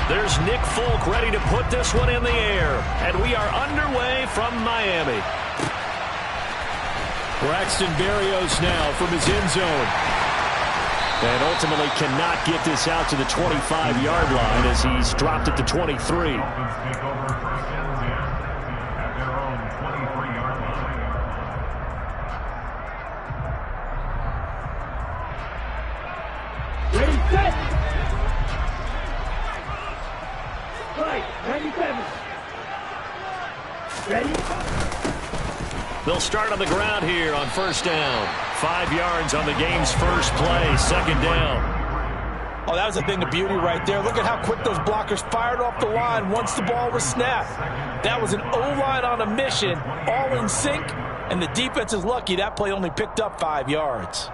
There's Nick Folk ready to put this one in the air. And we are underway from Miami. Braxton Berrios now from his end zone. And ultimately cannot get this out to the 25-yard line as he's dropped at the 23. They'll start on the ground here on first down. 5 yards on the game's first play, second down. Oh, that was a thing of beauty right there. Look at how quick those blockers fired off the line once the ball was snapped. That was an O-line on a mission, all in sync, and the defense is lucky that play only picked up 5 yards.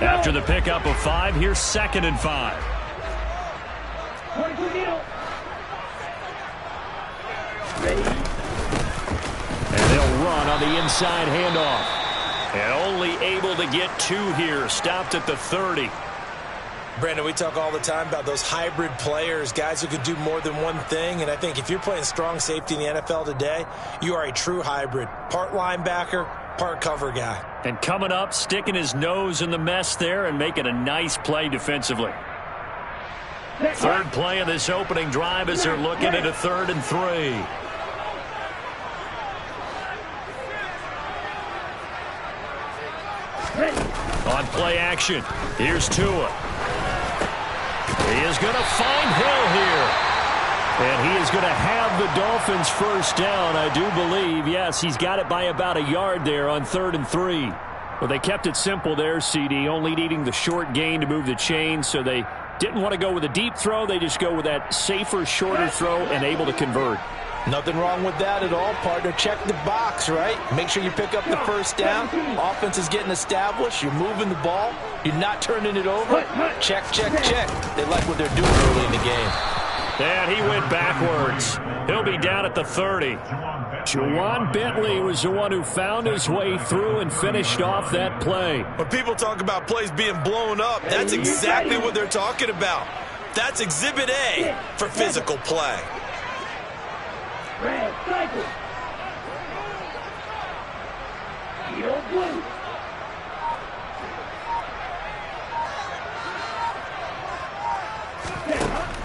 After the pickup of 5, here's 2nd and 5. And they'll run on the inside handoff. And only able to get 2 here. Stopped at the 30. Brandon, we talk all the time about those hybrid players, guys who could do more than one thing. And I think if you're playing strong safety in the NFL today, you are a true hybrid. Part linebacker, part cover guy. And coming up, sticking his nose in the mess there and making a nice play defensively. Third play of this opening drive as they're looking at a 3rd and 3. On play action, here's Tua. He is going to find Hill here. And he is going to have the Dolphins first down, I do believe. Yes, he's got it by about a yard there on 3rd and 3. Well, they kept it simple there, CD, only needing the short gain to move the chain, so they didn't want to go with a deep throw. They just go with that safer, shorter throw and able to convert. Nothing wrong with that at all, partner. Check the box, right? Make sure you pick up the first down. Offense is getting established. You're moving the ball. You're not turning it over. Check, check, check. They like what they're doing early in the game. And he went backwards. He'll be down at the 30. Juwan Bentley was the one who found his way through and finished off that play. When people talk about plays being blown up, that's exactly what they're talking about. That's Exhibit A for physical play. Red cycle. Yellow blue.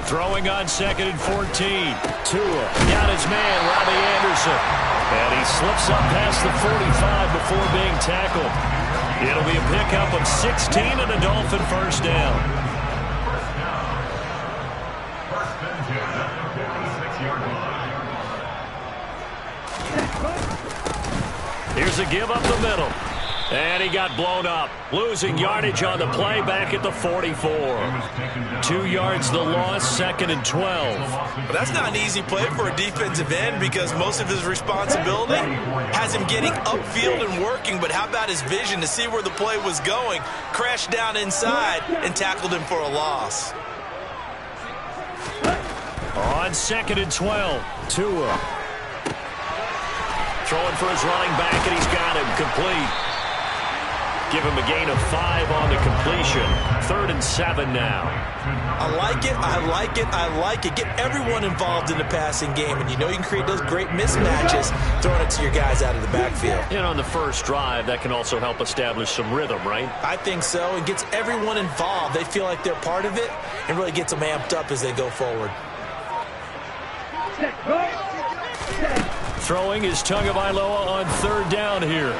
Throwing on 2nd and 14. Tua got his man, Robbie Anderson. And he slips up past the 45 before being tackled. It'll be a pickup of 16 and a Dolphin first down. Here's a give up the middle. And he got blown up. Losing yardage on the play back at the 44. 2 yards the loss, 2nd and 12. But that's not an easy play for a defensive end because most of his responsibility has him getting upfield and working. But how about his vision to see where the play was going? Crashed down inside and tackled him for a loss. On 2nd and 12, Tua. Throwing for his running back, and he's got him complete. Give him a gain of 5 on the completion. 3rd and 7 now. I like it, I like it, I like it. Get everyone involved in the passing game, and you know you can create those great mismatches throwing it to your guys out of the backfield. And on the first drive, that can also help establish some rhythm, right? I think so. It gets everyone involved. They feel like they're part of it and really gets them amped up as they go forward. Throwing is Tagovailoa on 3rd down here.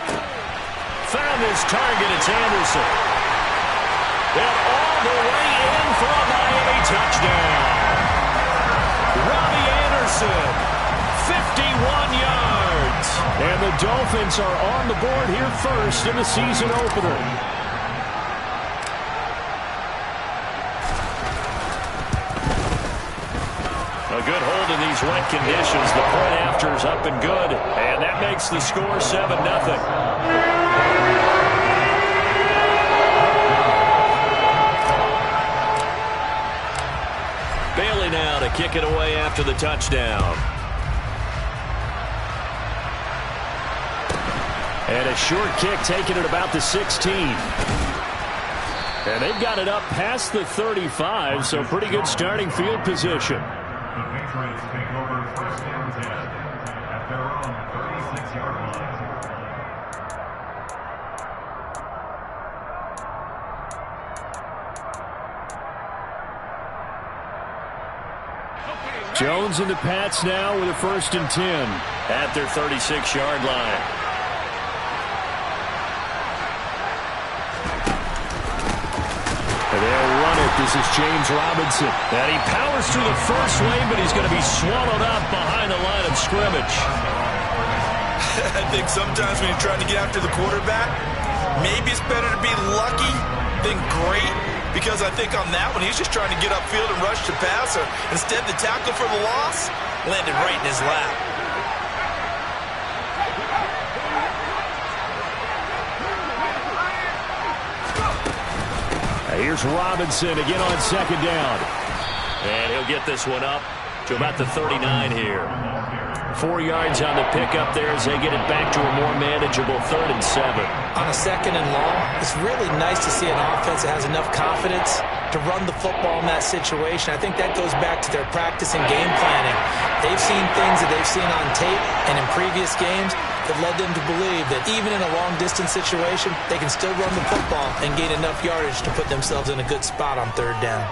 Found his target, it's Anderson. And all the way in for a Miami touchdown. Robbie Anderson, 51 yards. And the Dolphins are on the board here first in the season opener. A good hold in these wet conditions. The point after is up and good. And that makes the score 7-0. Bailey now to kick it away after the touchdown. And a short kick taken at about the 16. And they've got it up past the 35, so pretty good starting field position. The Patriots take over first and 10 at their own 36-yard line. Jones and the Pats now with a 1st and 10 at their 36-yard line. They'll run it. This is James Robinson. And he powers through the first lane, but he's going to be swallowed up behind the line of scrimmage. I think sometimes when you're trying to get after the quarterback, maybe it's better to be lucky than great. Because I think on that one, he's just trying to get upfield and rush the passer. Instead, the tackle for the loss landed right in his lap. Here's Robinson again on 2nd down. And he'll get this one up to about the 39 here. 4 yards on the pickup there as they get it back to a more manageable 3rd and 7. On a 2nd and long, it's really nice to see an offense that has enough confidence to run the football in that situation. I think that goes back to their practice and game planning. They've seen things that they've seen on tape and in previous games that led them to believe that even in a long-distance situation, they can still run the football and gain enough yardage to put themselves in a good spot on 3rd down.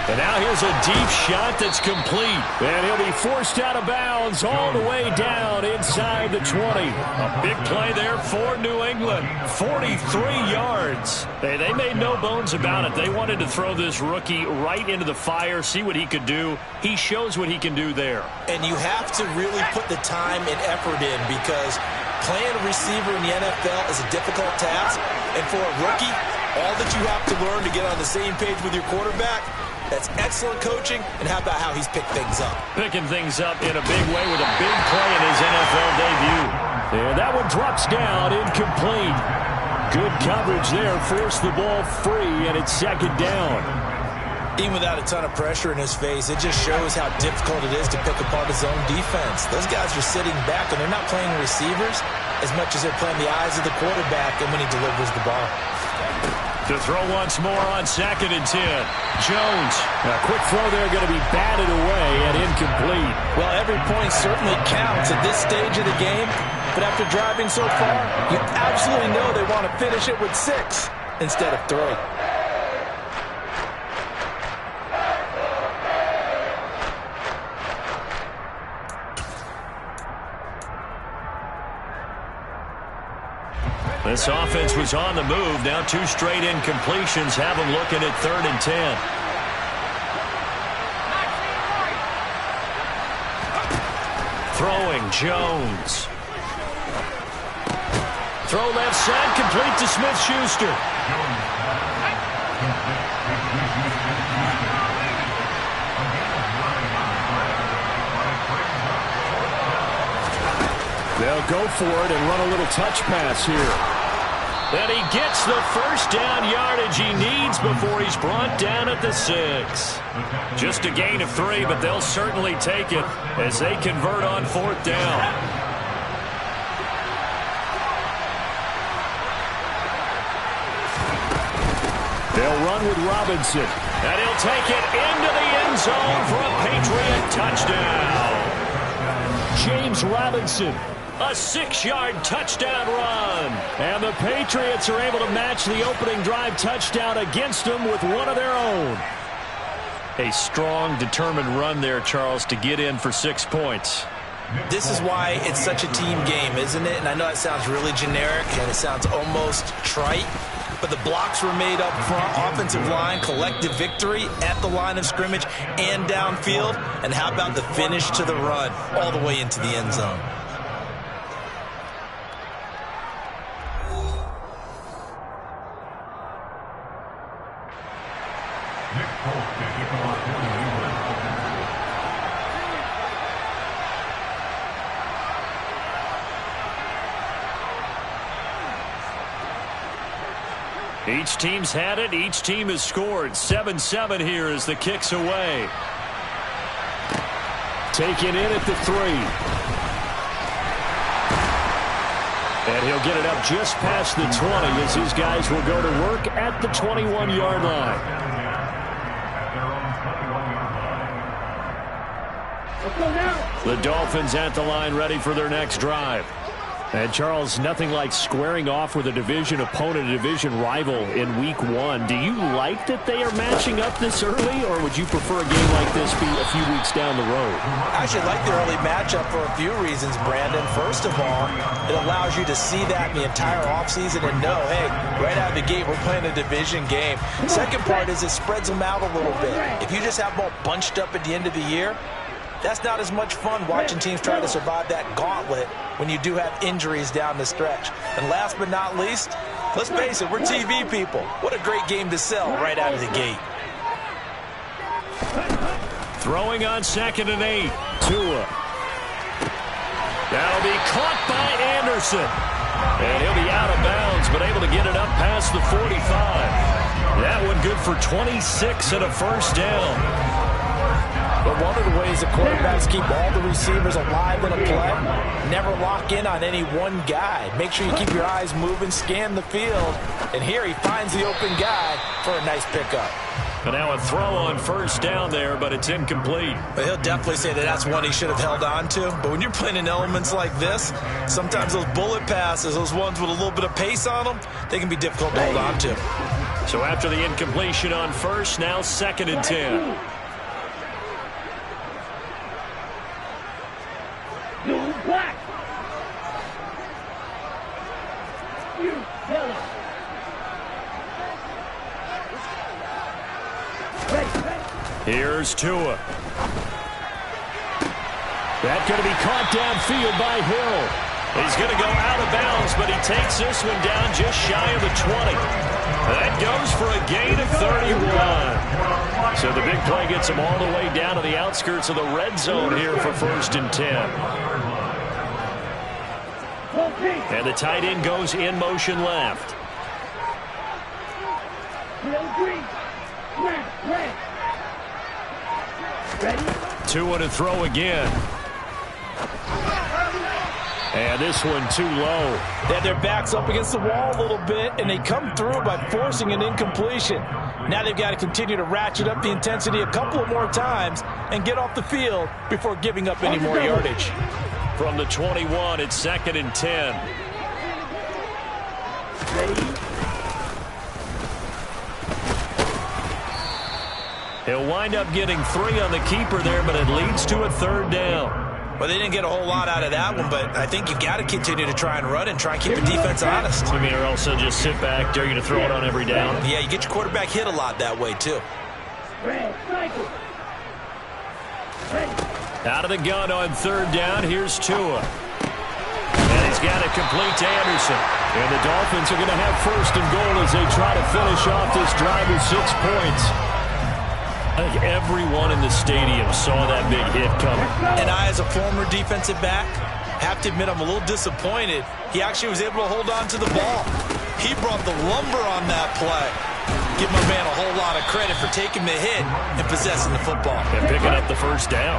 And now here's a deep shot that's complete. And he'll be forced out of bounds all the way down inside the 20. A big play there for New England. 43 yards. Hey, they made no bones about it. They wanted to throw this rookie right into the fire, see what he could do. He shows what he can do there. And you have to really put the time and effort in because playing a receiver in the NFL is a difficult task. And for a rookie, all that you have to learn to get on the same page with your quarterback, that's excellent coaching, and how about how he's picked things up? Picking things up in a big way with a big play in his NFL debut. And that one drops down, incomplete. Good coverage there, forced the ball free, and it's 2nd down. Even without a ton of pressure in his face, it just shows how difficult it is to pick apart his own defense. Those guys are sitting back, and they're not playing receivers as much as they're playing the eyes of the quarterback and when he delivers the ball. To throw once more on 2nd and 10. Jones. A quick throw there going to be batted away and incomplete. Well, every point certainly counts at this stage of the game. But after driving so far, you absolutely know they want to finish it with 6 instead of 3. This offense was on the move. Now 2 straight incompletions have them looking at 3rd and 10. Throwing Jones. Throw left side, complete to Smith-Schuster. They'll go for it and run a little touch pass here. And he gets the 1st down yardage he needs before he's brought down at the 6. Just a gain of 3, but they'll certainly take it as they convert on 4th down. They'll run with Robinson. And he'll take it into the end zone for a Patriot touchdown. James Robinson. A 6-yard touchdown run. And the Patriots are able to match the opening drive touchdown against them with one of their own. A strong, determined run there, Charles, to get in for 6 points. This is why it's such a team game, isn't it? And I know it sounds really generic and it sounds almost trite, but the blocks were made up front, offensive line, collective victory at the line of scrimmage and downfield. And how about the finish to the run all the way into the end zone? Each team's had it. Each team has scored. 7-7 here as the kick's away. Taken in at the 3. And he'll get it up just past the 20 as his guys will go to work at the 21-yard line. The Dolphins at the line ready for their next drive. And, Charles, nothing like squaring off with a division opponent, a division rival in Week 1. Do you like that they are matching up this early, or would you prefer a game like this be a few weeks down the road? I actually like the early matchup for a few reasons, Brandon. First of all, it allows you to see that in the entire offseason and know, hey, right out of the gate, we're playing a division game. Second part is it spreads them out a little bit. If you just have them all bunched up at the end of the year, that's not as much fun watching teams try to survive that gauntlet when you do have injuries down the stretch. And last but not least, let's face it, we're TV people. What a great game to sell right out of the gate. Throwing on 2nd and 8. Tua. That'll be caught by Anderson. And he'll be out of bounds, but able to get it up past the 45. That one good for 26 and a first down. But one of the ways the quarterbacks keep all the receivers alive in a play, never lock in on any one guy. Make sure you keep your eyes moving, scan the field. And here he finds the open guy for a nice pickup. And now a throw on first down there, but it's incomplete. But he'll definitely say that that's one he should have held on to. But when you're playing in elements like this, sometimes those bullet passes, those ones with a little bit of pace on them, they can be difficult to hold on to. So after the incompletion on first, now 2nd and 10. Black. You yellow. Here's Tua. That's going to be caught downfield by Hill. He's going to go out of bounds, but he takes this one down just shy of the 20. That goes for a gain of 31. So the big play gets him all the way down to the outskirts of the red zone here for 1st and 10. And the tight end goes in motion left. Tua to throw again. And this one too low. They had their backs up against the wall a little bit, and they come through by forcing an incompletion. Now they've got to continue to ratchet up the intensity a couple of more times and get off the field before giving up any more yardage. From the 21, it's 2nd and 10. He'll wind up getting 3 on the keeper there, but it leads to a 3rd down. Well, they didn't get a whole lot out of that one, but I think you've got to continue to try and run and try and keep your defense honest. I mean, or else they'll just sit back, dare you to throw it on every down. Yeah, you get your quarterback hit a lot that way, too. Out of the gun on 3rd down, here's Tua. And he's got it complete to Anderson. And the Dolphins are going to have 1st and goal as they try to finish off this drive with 6 points. I think everyone in the stadium saw that big hit coming. And I, as a former defensive back, have to admit I'm a little disappointed. He actually was able to hold on to the ball. He brought the lumber on that play. Give my man a whole lot of credit for taking the hit and possessing the football. And picking up the 1st down.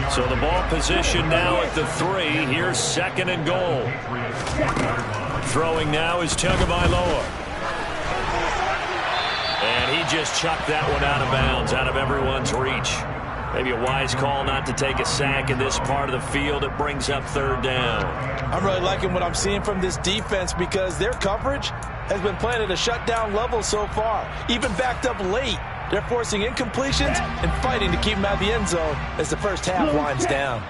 So the ball position now at the 3. Here's 2nd and goal. Throwing now is Tagovailoa. And he just chucked that one out of bounds, out of everyone's reach. Maybe a wise call not to take a sack in this part of the field. It brings up 3rd down. I'm really liking what I'm seeing from this defense because their coverage has been playing at a shutdown level so far. Even backed up late, they're forcing incompletions and fighting to keep them out of the end zone as the first half winds down.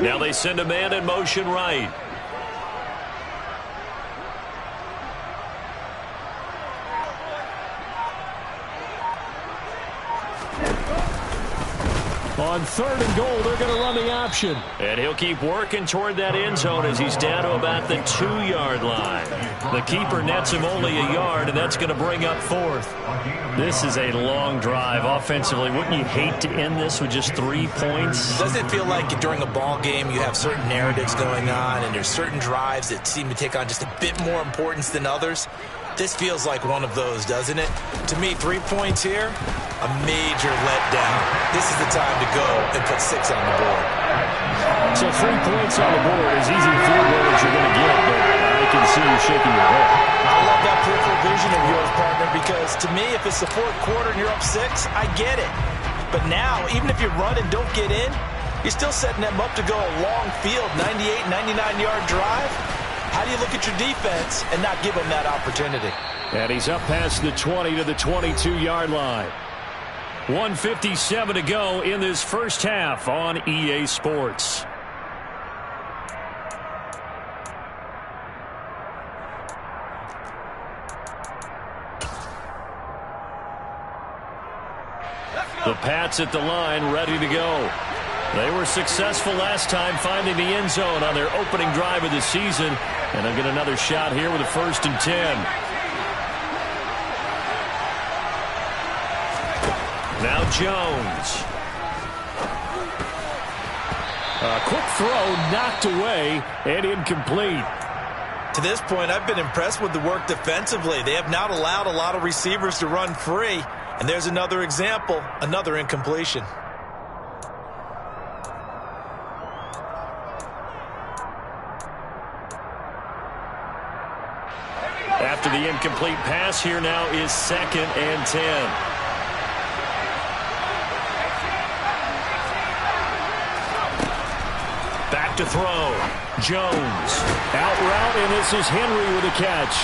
Now they send a man in motion right. On 3rd and goal, they're going to run the option. And he'll keep working toward that end zone as he's down to about the 2-yard line. The keeper nets him only a yard, and that's going to bring up 4th. This is a long drive offensively. Wouldn't you hate to end this with just 3 points? Doesn't it feel like during a ball game you have certain narratives going on and there's certain drives that seem to take on just a bit more importance than others? This feels like one of those, doesn't it? To me, 3 points here, a major letdown. This is the time to go and put 6 on the board. So 3 points on the board is easy field goal that you're going to get, but I can see you shaking your head. I love that peripheral vision of yours, partner, because to me, if it's the 4th quarter and you're up 6, I get it. But now, even if you run and don't get in, you're still setting them up to go a long field, 98, 99-yard drive. How do you look at your defense and not give them that opportunity? And he's up past the 20 to the 22-yard line. 1:57 to go in this first half on EA Sports. The Pats at the line, ready to go. They were successful last time finding the end zone on their opening drive of the season. And they'll get another shot here with a 1st and 10. Now Jones. A quick throw knocked away and incomplete. To this point, I've been impressed with the work defensively. They have not allowed a lot of receivers to run free. And there's another example, another incompletion. After the incomplete pass, here now is 2nd and 10. Back to throw. Jones. Out route, and this is Henry with a catch.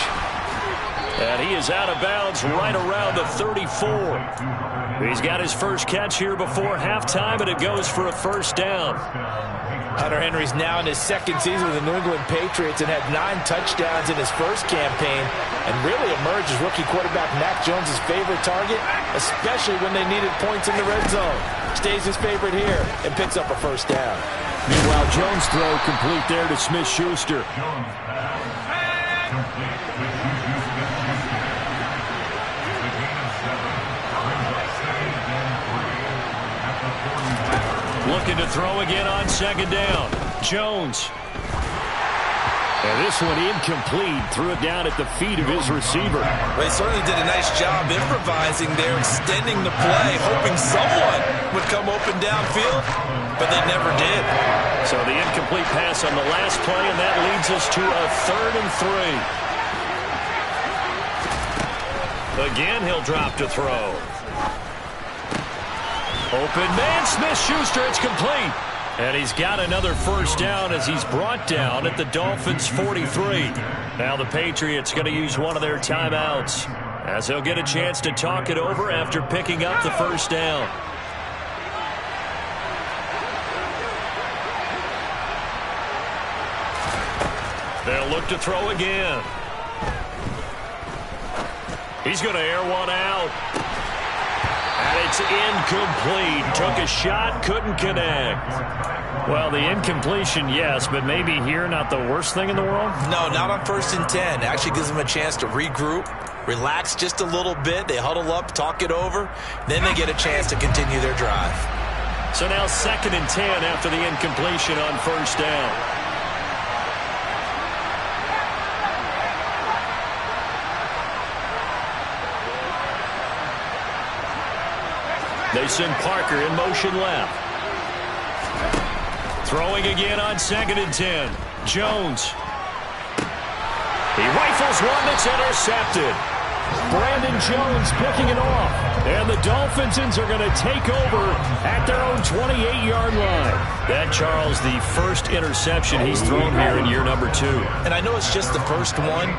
And he is out of bounds right around the 34. He's got his first catch here before halftime, and it goes for a 1st down. Hunter Henry's now in his 2nd season with the New England Patriots and had 9 touchdowns in his first campaign and really emerged as rookie quarterback Mac Jones' favorite target, especially when they needed points in the red zone. Stays his favorite here and picks up a 1st down. Meanwhile, Jones' throw complete there to Smith-Schuster. Looking to throw again on 2nd down. Jones. And this one incomplete. Threw it down at the feet of his receiver. Well, he certainly did a nice job improvising there, extending the play, hoping someone would come open downfield, but they never did. So the incomplete pass on the last play, and that leads us to a 3rd and 3. Again, he'll drop to throw. Open man, Smith-Schuster, it's complete. And he's got another 1st down as he's brought down at the Dolphins' 43. Now the Patriots going to use one of their timeouts as they'll get a chance to talk it over after picking up the 1st down. They'll look to throw again. He's going to air one out. And it's incomplete. Took a shot, couldn't connect. Well, the incompletion, yes, but maybe here not the worst thing in the world? No, not on 1st and 10. Actually gives them a chance to regroup, relax just a little bit. They huddle up, talk it over. Then they get a chance to continue their drive. So now 2nd and 10 after the incompletion on 1st down. They send Parker in motion left. Throwing again on 2nd and 10. Jones. He rifles one that's intercepted. Brandon Jones picking it off. And the Dolphins are going to take over at their own 28-yard line. That, Charles, the first interception he's thrown here in year number 2. And I know it's just the first one,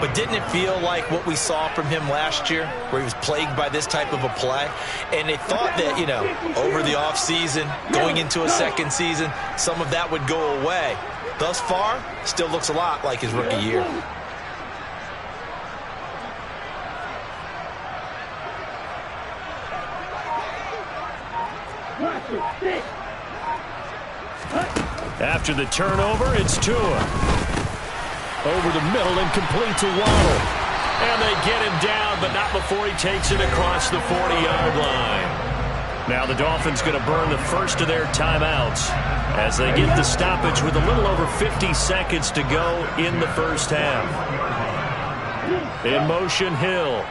but didn't it feel like what we saw from him last year, where he was plagued by this type of a play? And they thought that, you know, over the offseason, going into a 2nd season, some of that would go away. Thus far, still looks a lot like his rookie year. After the turnover, it's Tua. Over the middle and complete to Waddle. And they get him down, but not before he takes it across the 40-yard line. Now the Dolphins going to burn the first of their timeouts as they get the stoppage with a little over 50 seconds to go in the first half. In motion, Hill.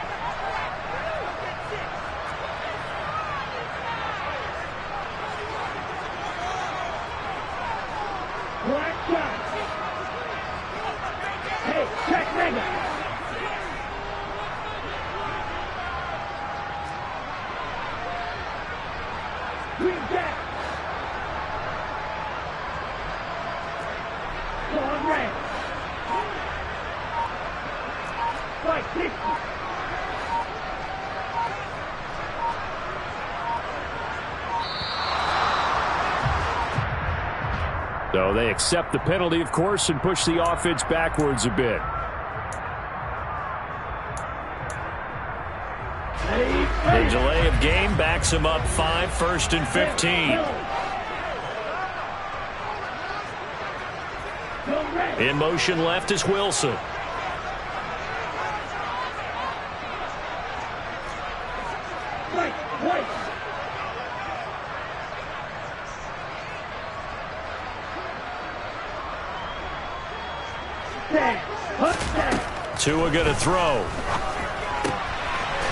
So they accept the penalty, of course, and push the offense backwards a bit. The delay of game backs him up 5, 1st and 15. In motion left is Wilson. Tua going to throw.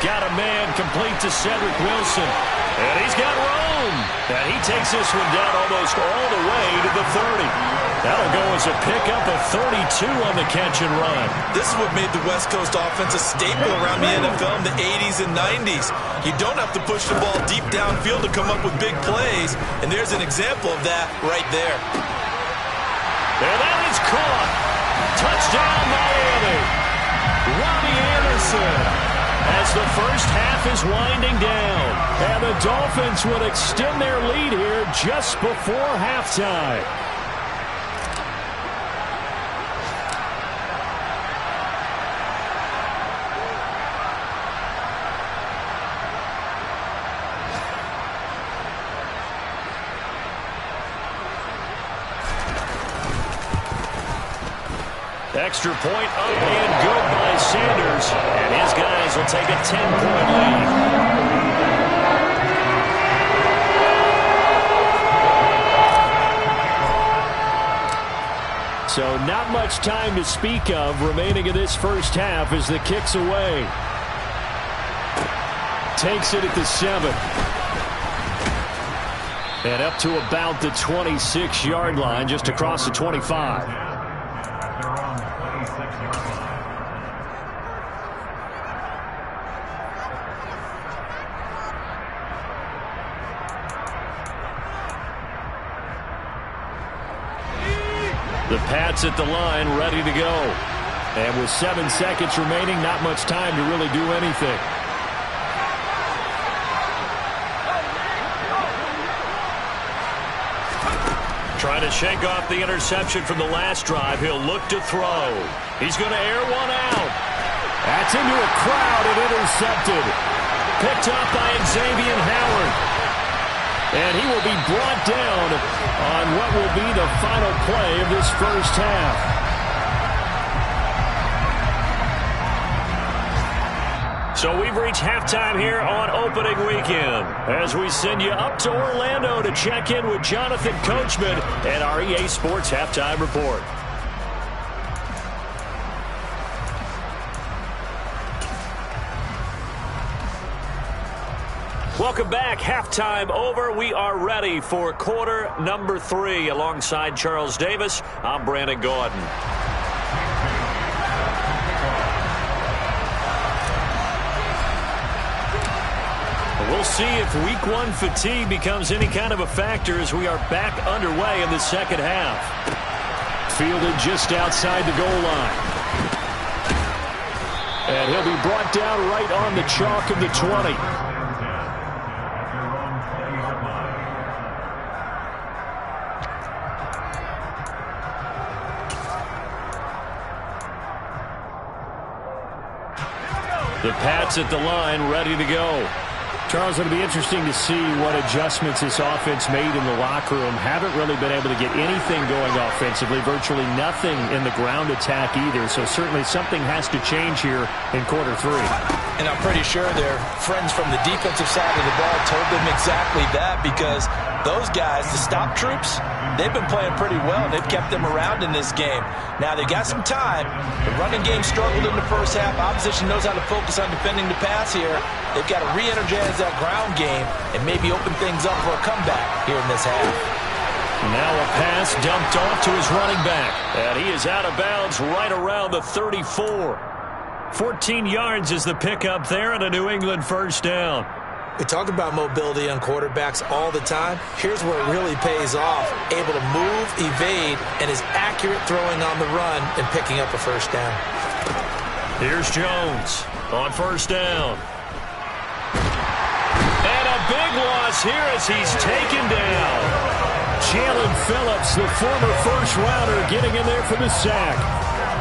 Got a man complete to Cedric Wilson. And he's got room. And he takes this one down almost all the way to the 30. That'll go as a pickup of 32 on the catch and run. This is what made the West Coast offense a staple around the NFL in the 80s and 90s. You don't have to push the ball deep downfield to come up with big plays. And there's an example of that right there. And that is caught. Touchdown, Miami. Robbie Anderson. As the first half is winding down. And the Dolphins will extend their lead here just before halftime. Extra point up and good by Sanders. And his guys will take a 10-point lead. So not much time to speak of remaining in this first half as the kick's away. Takes it at the 7. And up to about the 26-yard line, just across the 25. The Pats at the line, ready to go. And with 7 seconds remaining, not much time to really do anything. Trying to shake off the interception from the last drive. He'll look to throw. He's going to air one out. That's into a crowd and intercepted. Picked up by Xavier Howard. And he will be brought down on what will be the final play of this first half. So we've reached halftime here on opening weekend as we send you up to Orlando to check in with Jonathan Coachman and our EA Sports Halftime Report. Welcome back. Halftime over. We are ready for quarter number 3. Alongside Charles Davis, I'm Brandon Gordon. We'll see if week 1 fatigue becomes any kind of a factor as we are back underway in the second half. Fielded just outside the goal line. And he'll be brought down right on the chalk of the 20. The Pats at the line, ready to go. Charles, it'll be interesting to see what adjustments this offense made in the locker room. Haven't really been able to get anything going offensively, virtually nothing in the ground attack either. So certainly something has to change here in quarter 3. And I'm pretty sure their friends from the defensive side of the ball told them exactly that, because those guys, the stop troops, they've been playing pretty well. They've kept them around in this game. Now they got some time. The running game struggled in the first half. Opposition knows how to focus on defending the pass here. They've got to re-energize that ground game and maybe open things up for a comeback here in this half. Now a pass dumped off to his running back. And he is out of bounds right around the 34. 14 yards is the pickup there and a New England first down. We talk about mobility on quarterbacks all the time. Here's where it really pays off. Able to move, evade, and is accurate throwing on the run and picking up a first down. Here's Jones on first down. And a big loss here as he's taken down. Jalen Phillips, the former first-rounder, getting in there for the sack.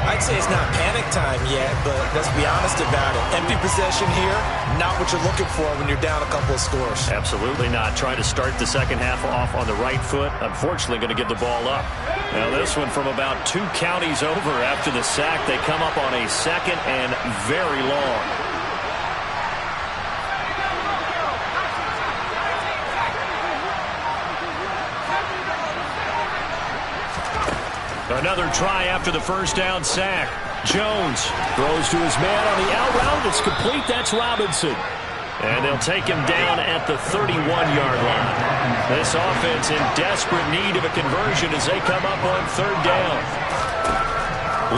I'd say it's not panic time yet, but let's be honest about it. Empty possession here, not what you're looking for when you're down a couple of scores. Absolutely not. Trying to start the second half off on the right foot. Unfortunately, going to give the ball up. Now this one from about 2 counties over after the sack. They come up on a second and very long. Another try after the first down sack. Jones throws to his man on the out route. It's complete. That's Robinson. And they'll take him down at the 31-yard line. This offense in desperate need of a conversion as they come up on third down.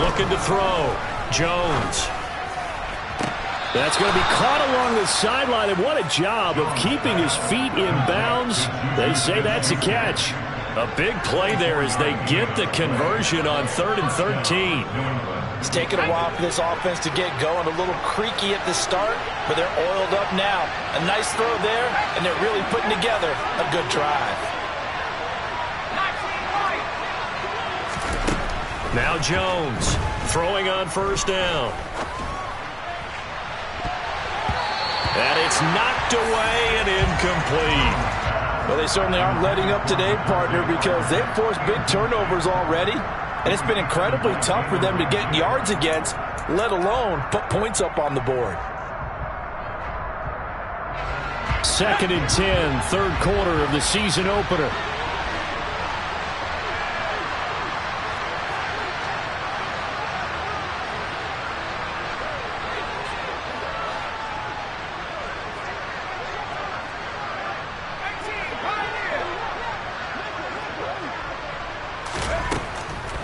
Looking to throw. Jones. That's going to be caught along the sideline. And what a job of keeping his feet in bounds. They say that's a catch. A big play there as they get the conversion on 3rd and 13. It's taken a while for this offense to get going. A little creaky at the start, but they're oiled up now. A nice throw there, and they're really putting together a good drive. Now Jones throwing on first down. And it's knocked away and incomplete. Well, they certainly aren't letting up today, partner, because they've forced big turnovers already. And it's been incredibly tough for them to get yards against, let alone put points up on the board. 2nd and 10, third quarter of the season opener.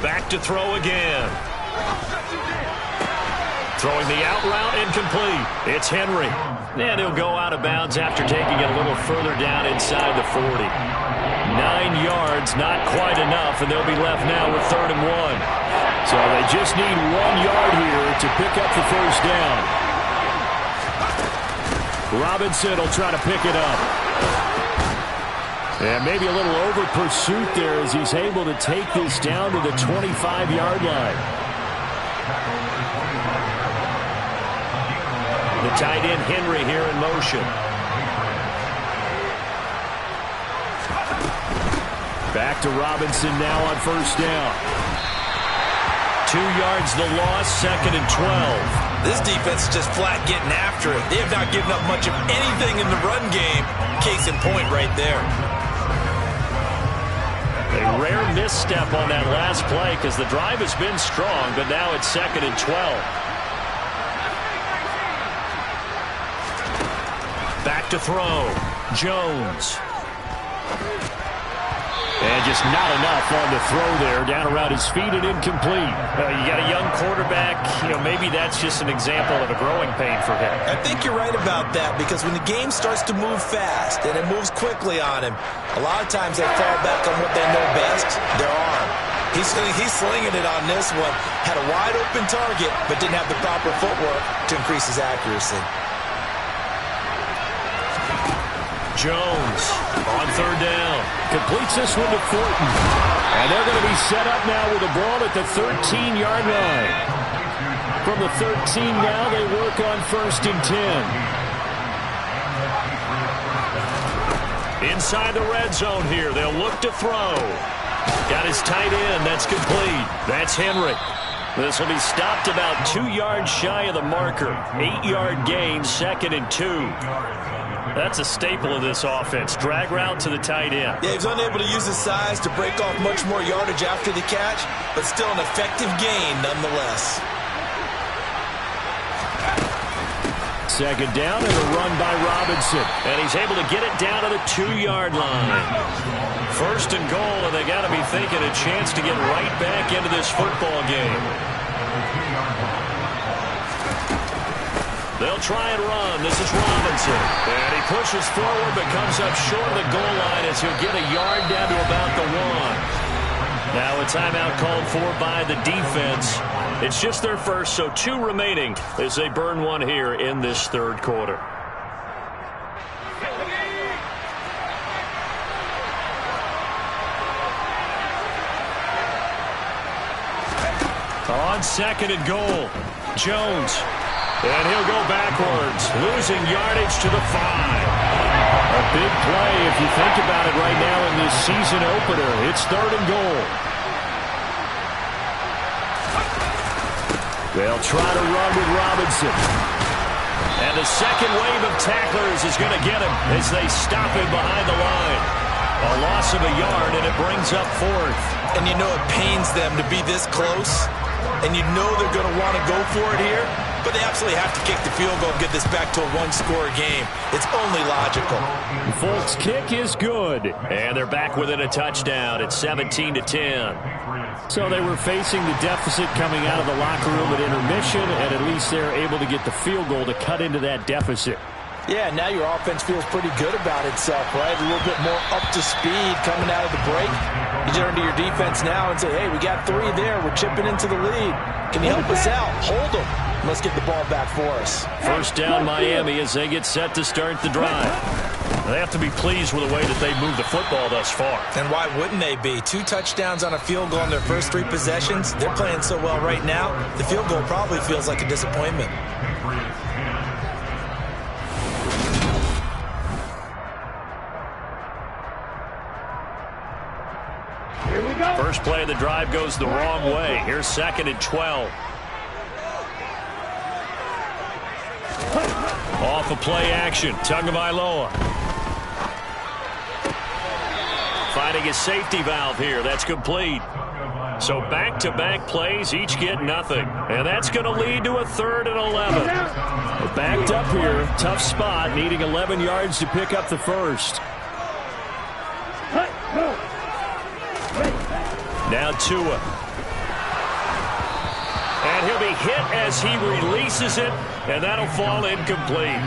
Back to throw again. Throwing the out route incomplete. It's Henry. And he'll go out of bounds after taking it a little further down inside the 40. 9 yards, not quite enough, and they'll be left now with 3rd and 1. So they just need 1 yard here to pick up the first down. Robinson will try to pick it up. And maybe a little over pursuit there as he's able to take this down to the 25-yard line. The tight end Henry here in motion. Back to Robinson now on first down. 2 yards the loss, 2nd and 12. This defense is just flat getting after it. They have not given up much of anything in the run game. Case in point right there. A rare misstep on that last play because the drive has been strong, but now it's 2nd and 12. Back to throw. Jones. And just not enough on the throw there. Down around his feet and incomplete. You got a young quarterback. Maybe that's just an example of a growing pain for him. I think you're right about that because when the game starts to move fast and it moves quickly on him, a lot of times they fall back on what they know best, their arm. He's slinging it on this one. Had a wide open target, but didn't have the proper footwork to increase his accuracy. Jones on third down. Completes this one to Thornton. And they're going to be set up now with the ball at the 13-yard line. From the 13 now, they work on 1st and 10. Inside the red zone here. They'll look to throw. Got his tight end. That's complete. That's Henry. This will be stopped about 2 yards shy of the marker. 8-yard gain, 2nd and 2. That's a staple of this offense. Drag route to the tight end. Yeah, he's unable to use his size to break off much more yardage after the catch, but still an effective gain nonetheless. 2nd down and a run by Robinson. And he's able to get it down to the 2-yard line. 1st and goal, and they got to be thinking a chance to get right back into this football game. They'll try and run. This is Robinson. And he pushes forward but comes up short of the goal line as he'll get a yard down to about the 1. Now a timeout called for by the defense. It's just their first, so 2 remaining as they burn 1 here in this third quarter. On 2nd and goal, Jones. And he'll go backwards, losing yardage to the 5. A big play if you think about it right now in this season opener. It's 3rd and goal. They'll try to run with Robinson. And the second wave of tacklers is going to get him as they stop him behind the line. A loss of a yard, and it brings up 4th. And you know it pains them to be this close, and you know they're going to want to go for it here, but they absolutely have to kick the field goal and get this back to a one-score game. It's only logical. Folks' kick is good, and they're back within a touchdown. It's 17-10. So they were facing the deficit coming out of the locker room at intermission, and at least they're able to get the field goal to cut into that deficit. Yeah, now your offense feels pretty good about itself, right? A little bit more up to speed coming out of the break. You turn to your defense now and say, hey, we got 3 there. We're chipping into the lead. Can you help us out? Hold them. Let's get the ball back for us. First down, Miami, as they get set to start the drive. They have to be pleased with the way that they've moved the football thus far. And why wouldn't they be? 2 touchdowns on a field goal in their first 3 possessions. They're playing so well right now, the field goal probably feels like a disappointment. First play of the drive goes the wrong way. Here's 2nd and 12. Off a play action. Tagovailoa. Finding a safety valve here. That's complete. So back-to-back plays, each get nothing. And that's going to lead to a 3rd and 11. We're backed up here. Tough spot. Needing 11 yards to pick up the first. Now Tua. And he'll be hit as he releases it, and that'll fall incomplete.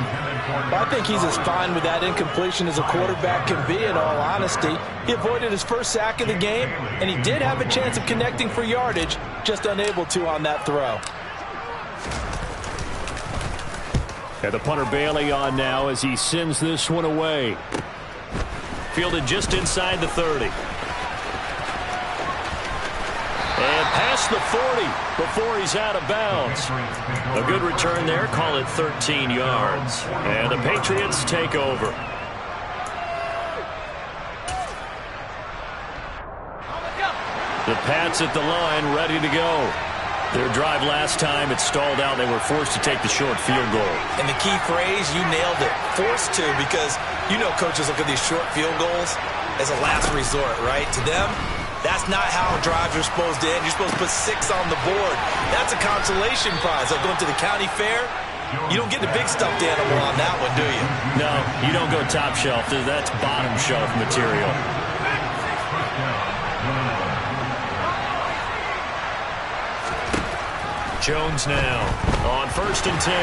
Well, I think he's as fine with that incompletion as a quarterback can be, in all honesty. He avoided his first sack of the game, and he did have a chance of connecting for yardage, just unable to on that throw. And the punter Bailey on now as he sends this one away. Fielded just inside the 30. And past the 40 before he's out of bounds. A good return there. Call it 13 yards. And the Patriots take over. The Pats at the line, ready to go. Their drive last time, it stalled out. They were forced to take the short field goal. And the key phrase, you nailed it. Forced to, because you know coaches look at these short field goals as a last resort, right? To them, that's not how drives are supposed to end. You're supposed to put 6 on the board. That's a consolation prize. Like going to the county fair, you don't get the big stuffed animal on that one, do you? No, you don't go top shelf. That's bottom shelf material. Jones now on 1st and 10.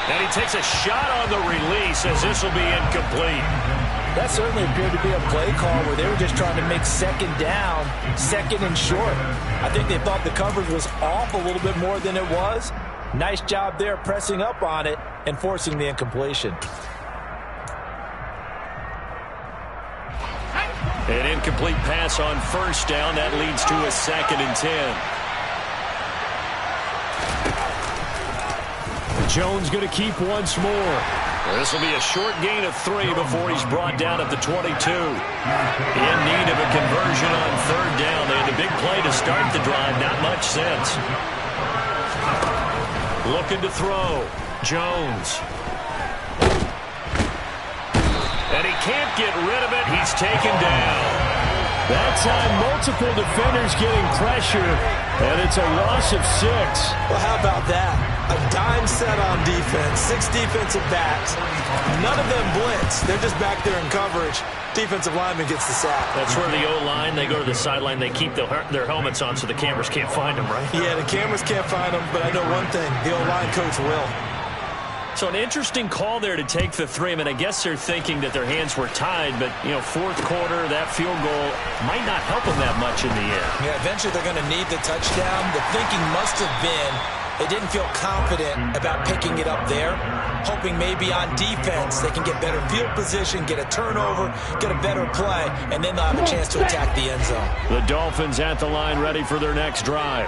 And he takes a shot on the release as this will be incomplete. That certainly appeared to be a play call where they were just trying to make 2nd down, 2nd and short. I think they thought the coverage was off a little bit more than it was. Nice job there pressing up on it and forcing the incompletion. An incomplete pass on 1st down. That leads to a 2nd and 10. Jones going to keep once more. This will be a short gain of 3 before he's brought down at the 22. In need of a conversion on 3rd down. They had a big play to start the drive. Not much sense. Looking to throw. Jones. And he can't get rid of it. He's taken down. That time, multiple defenders getting pressure, and it's a loss of 6. Well, how about that? A dime set on defense, 6 defensive backs. None of them blitz. They're just back there in coverage. Defensive lineman gets the sack. That's where the O-line, they go to the sideline, they keep their helmets on so the cameras can't find them, right? Yeah, the cameras can't find them, but I know one thing. The O-line coach will. So an interesting call there to take the 3. I mean, I guess they're thinking that their hands were tied, but, you know, 4th quarter, that field goal might not help them that much in the end. Yeah, eventually they're going to need the touchdown. The thinking must have been they didn't feel confident about picking it up there, hoping maybe on defense they can get better field position, get a turnover, get a better play, and then they'll have a chance to attack the end zone. The Dolphins at the line ready for their next drive.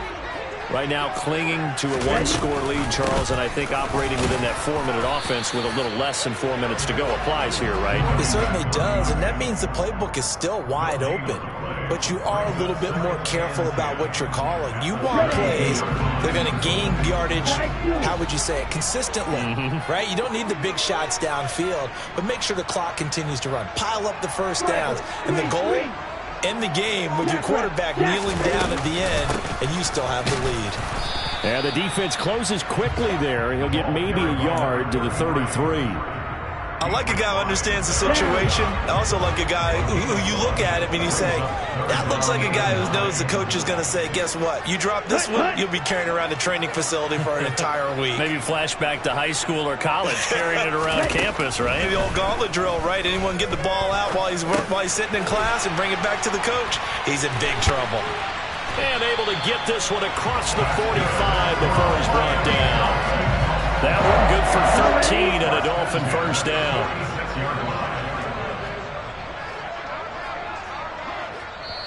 Right now clinging to a one-score lead, Charles, and I think operating within that 4-minute offense with a little less than 4 minutes to go applies here, right? It certainly does, and that means the playbook is still wide open. But you are a little bit more careful about what you're calling. You want plays that are going to gain yardage, how would you say it, consistently, right? You don't need the big shots downfield, but make sure the clock continues to run. Pile up the first downs. And the goal, end the game with your quarterback kneeling down at the end, and you still have the lead. And the defense closes quickly there. He'll get maybe a yard to the 33. I like a guy who understands the situation. I also like a guy who you look at him and you say, that looks like a guy who knows the coach is going to say, guess what? You drop this one, you'll be carrying around the training facility for an entire week. Maybe flashback to high school or college, carrying it around campus, right? Maybe the old gauntlet drill, right? Anyone get the ball out while he's sitting in class and bring it back to the coach? He's in big trouble. And able to get this one across the 45 before he's brought down. That one good for 13 and a Dolphin first down.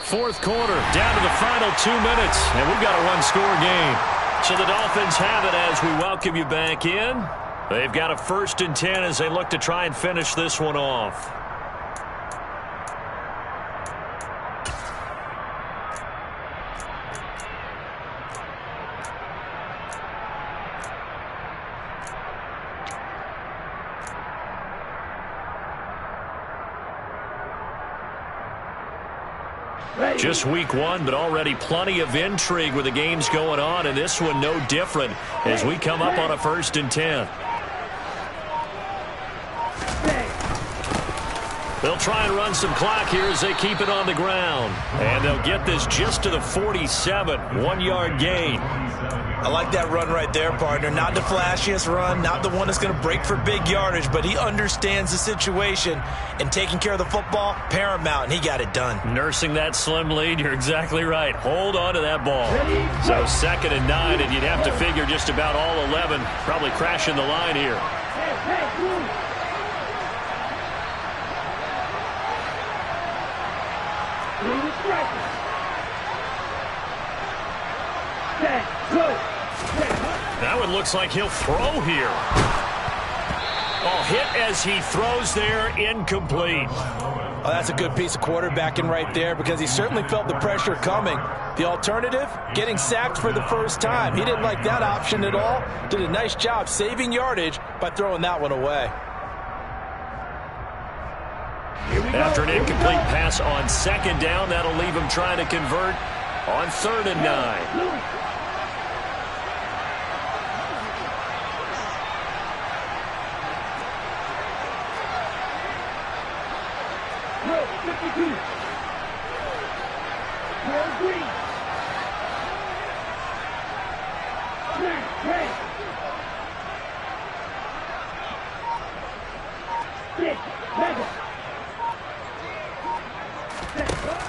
Fourth quarter, down to the final 2 minutes, and we've got a one-score game. So the Dolphins have it as we welcome you back in. They've got a 1st and 10 as they look to try and finish this one off. Just week 1, but already plenty of intrigue with the games going on, and this one no different as we come up on a 1st and 10. They'll try and run some clock here as they keep it on the ground. And they'll get this just to the 47, 1-yard gain. I like that run right there, partner. Not the flashiest run, not the one that's going to break for big yardage, but he understands the situation, and taking care of the football, paramount, and he got it done. Nursing that slim lead, you're exactly right. Hold on to that ball. So 2nd and 9, and you'd have to figure just about all 11 probably crashing the line here. That one looks like he'll throw here. Oh, hit as he throws there, incomplete. Oh, that's a good piece of quarterbacking right there because he certainly felt the pressure coming. The alternative, getting sacked for the first time. He didn't like that option at all. Did a nice job saving yardage by throwing that one away. After an incomplete pass on 2nd down, that'll leave him trying to convert on 3rd and 9.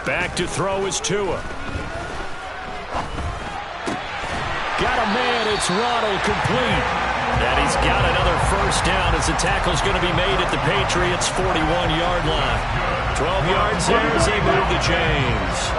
Back to throw is Tua. Got a man, it's Ronald, complete. And he's got another first down as the tackle's going to be made at the Patriots' 41-yard line. 12 yards there as they move the chains.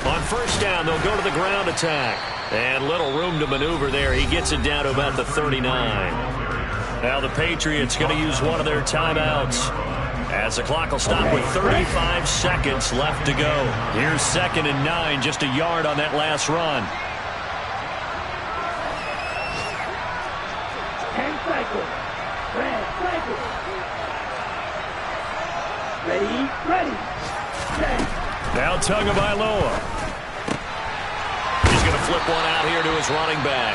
On 1st down, they'll go to the ground attack. And little room to maneuver there. He gets it down to about the 39. Now the Patriots going to use one of their timeouts, as the clock will stop with 35 seconds left to go. Here's 2nd and 9, just a yard on that last run. Now Tagovailoa. He's going to flip one out here to his running back.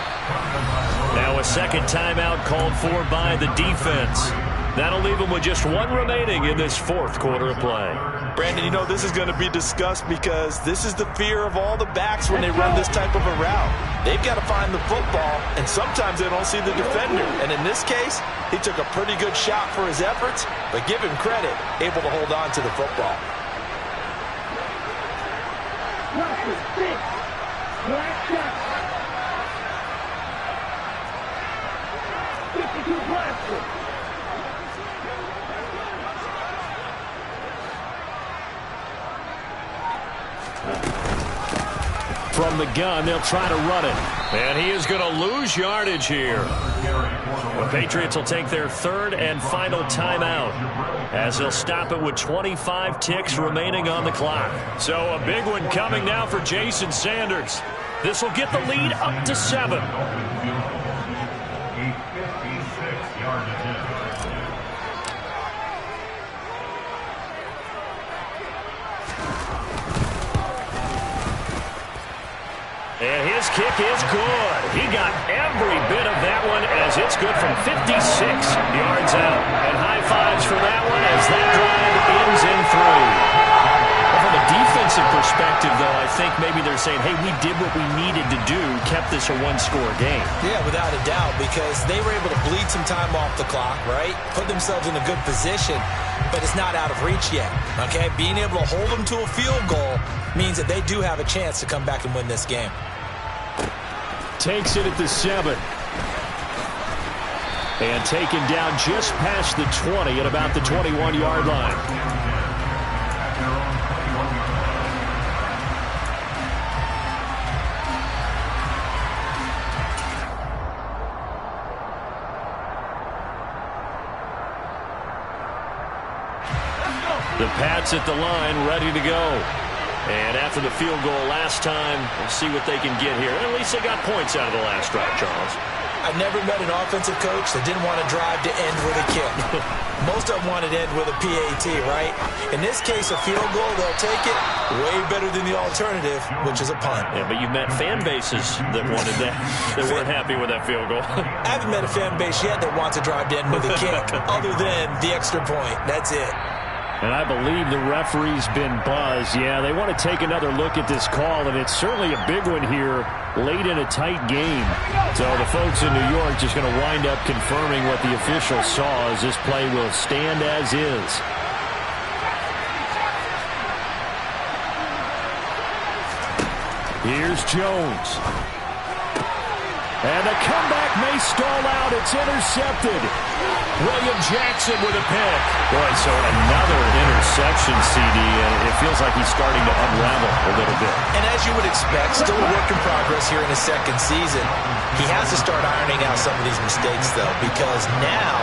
Now a 2nd timeout called for by the defense. That'll leave them with just one remaining in this fourth quarter of play. Brandon, you know this is going to be discussed because this is the fear of all the backs when they run this type of a route. They've got to find the football, and sometimes they don't see the defender. And in this case, he took a pretty good shot for his efforts, but give him credit, able to hold on to the football. Black shot. 52 blaster. From the gun, they'll try to run it. And he is going to lose yardage here. The Patriots will take their third and final timeout as they'll stop it with 25 ticks remaining on the clock. So a big one coming now for Jason Sanders. This will get the lead up to 7. A 56-yard attempt. And his kick is good. He got every bit of that one as it's good from 56 yards out. And high fives for that one as that drive ends in 3. Well, from a defensive perspective, though, I think maybe they're saying, hey, we did what we needed to do, kept this a one-score game. Yeah, without a doubt, because they were able to bleed some time off the clock, right? Put themselves in a good position, but it's not out of reach yet, okay? Being able to hold them to a field goal means that they do have a chance to come back and win this game. Takes it at the 7. And taken down just past the 20 at about the 21-yard line. The Pats at the line, ready to go. And after the field goal last time, we'll see what they can get here. At least they got points out of the last drive, Charles. I've never met an offensive coach that didn't want to drive to end with a kick. Most of them wanted to end with a PAT, right? In this case, a field goal, they'll take it way better than the alternative, which is a punt. Yeah, but you've met fan bases that wanted that, that weren't happy with that field goal. I haven't met a fan base yet that wants to drive to end with a kick, other than the extra point. That's it. And I believe the referee's been buzzed. Yeah, they want to take another look at this call, and it's certainly a big one here late in a tight game. So the folks in New York just going to wind up confirming what the official saw as this play will stand as is. Here's Jones. And the comeback may stall out. It's intercepted. William Jackson with a pick. Boy, so another interception, CD, and it feels like he's starting to unravel a little bit. And as you would expect, still a work in progress here in his second season. He has to start ironing out some of these mistakes, though, because now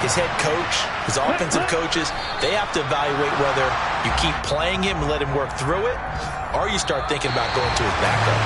his head coach, his offensive coaches, they have to evaluate whether you keep playing him and let him work through it, or you start thinking about going to his backup.